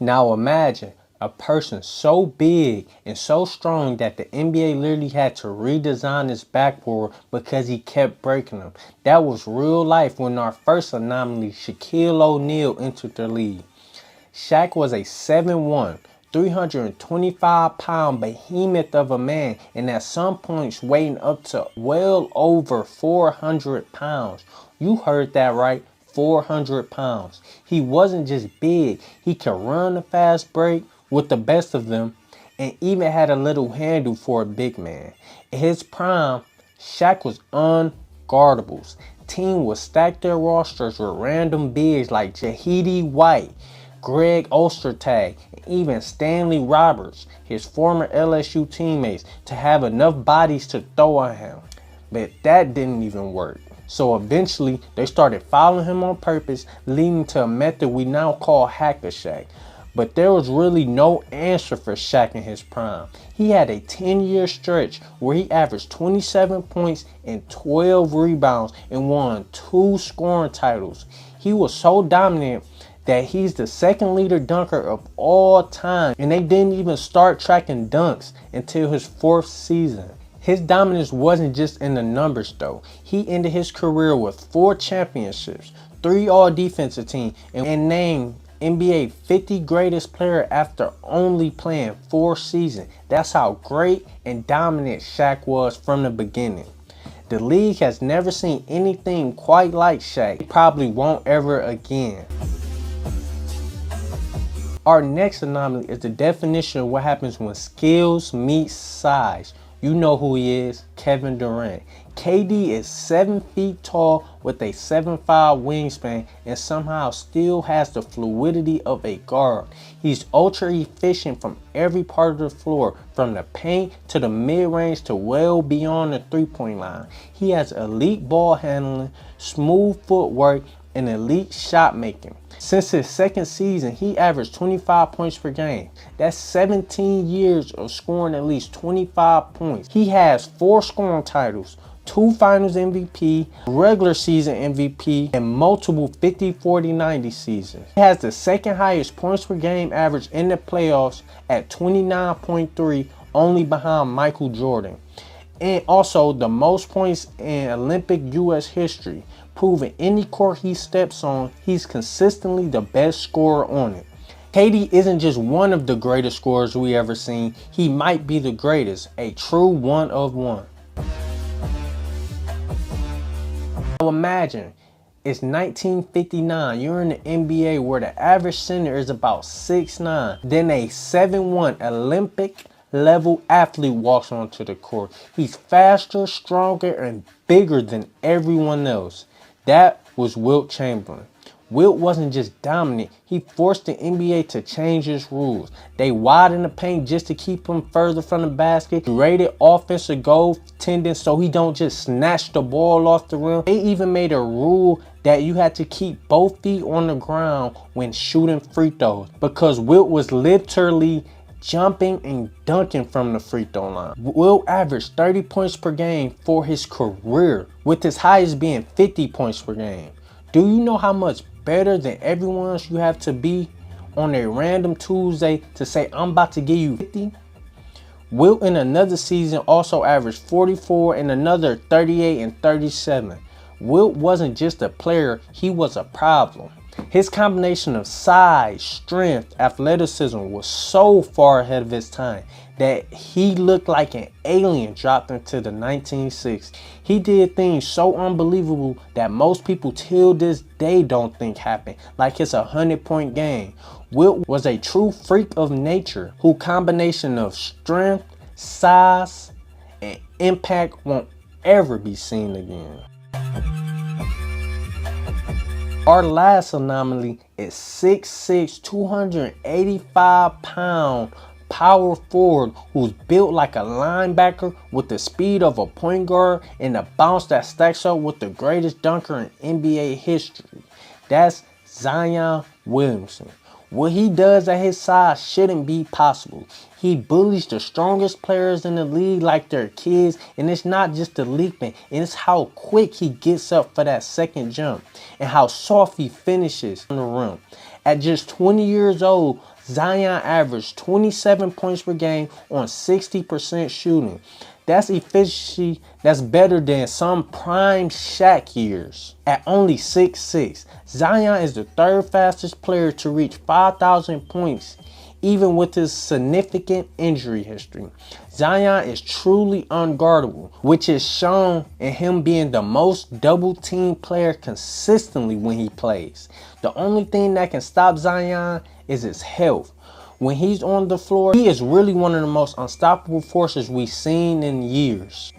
Now imagine a person so big and so strong that the NBA literally had to redesign his backboard because he kept breaking them. That was real life when our first anomaly, Shaquille O'Neal, entered the league. Shaq was a 7'1", 325-pound behemoth of a man, and at some points weighing up to well over 400 pounds. You heard that right, 400 pounds. He wasn't just big, he could run a fast break with the best of them, and even had a little handle for a big man. In his prime, Shaq was unguardables. Team would stack their rosters with random bigs like Jahidi White, Greg Ostertag, and even Stanley Roberts, his former LSU teammates, to have enough bodies to throw at him. But that didn't even work. So eventually, they started following him on purpose, leading to a method we now call Hack-a-Shaq. But there was really no answer for Shaq in his prime. He had a 10-year stretch where he averaged 27 points and 12 rebounds and won 2 scoring titles. He was so dominant that he's the second leader dunker of all time, and they didn't even start tracking dunks until his 4th season. His dominance wasn't just in the numbers though. He ended his career with 4 championships, 3 all-defensive team, and named NBA 50 greatest player after only playing 4 seasons. That's how great and dominant Shaq was from the beginning. The league has never seen anything quite like Shaq. It probably won't ever again. Our next anomaly is the definition of what happens when skills meet size. You know who he is, Kevin Durant. KD is 7 feet tall with a 7'5" wingspan and somehow still has the fluidity of a guard. He's ultra efficient from every part of the floor, from the paint to the mid-range to well beyond the three-point line. He has elite ball handling, smooth footwork, and elite shot making. Since his 2nd season, he averaged 25 points per game. That's 17 years of scoring at least 25 points. He has 4 scoring titles, 2 finals MVP, regular season MVP, and multiple 50, 40, 90 seasons. He has the 2nd highest points per game average in the playoffs at 29.3, only behind Michael Jordan. And also the most points in Olympic US history, proving any court he steps on, he's consistently the best scorer on it. KD isn't just one of the greatest scorers we ever seen, he might be the greatest, a true one of one. Now imagine, it's 1959, you're in the NBA where the average center is about 6'9", then a 7'1" Olympic level athlete walks onto the court. He's faster, stronger, and bigger than everyone else. That was Wilt Chamberlain. Wilt wasn't just dominant, he forced the NBA to change its rules. They widened the paint just to keep him further from the basket, rated offensive goaltending so he don't just snatch the ball off the rim. They even made a rule that you had to keep both feet on the ground when shooting free throws, because Wilt was literally jumping and dunking from the free throw line. Wilt averaged 30 points per game for his career, with his highest being 50 points per game. Do you know how much better than everyone else you have to be on a random Tuesday to say, I'm about to give you 50? Wilt in another season also averaged 44 and another 38 and 37. Wilt wasn't just a player, he was a problem. His combination of size, strength, athleticism was so far ahead of his time that he looked like an alien dropped into the 1960s. He did things so unbelievable that most people till this day don't think happened, like his 100-point game. Wilt was a true freak of nature whose combination of strength, size, and impact won't ever be seen again. Our last anomaly is 6'6", 285-pound power forward who's built like a linebacker with the speed of a point guard and a bounce that stacks up with the greatest dunker in NBA history. That's Zion Williamson. What he does at his size shouldn't be possible. He bullies the strongest players in the league like they're kids, and it's not just the leaping, and it's how quick he gets up for that second jump and how soft he finishes on the rim. At just 20 years old, Zion averaged 27 points per game on 60% shooting. That's efficiency that's better than some prime Shaq years. At only 6'6", Zion is the third fastest player to reach 5,000 points, even with his significant injury history. Zion is truly unguardable, which is shown in him being the most double-team player consistently when he plays. The only thing that can stop Zion is his health. When he's on the floor, he is really one of the most unstoppable forces we've seen in years.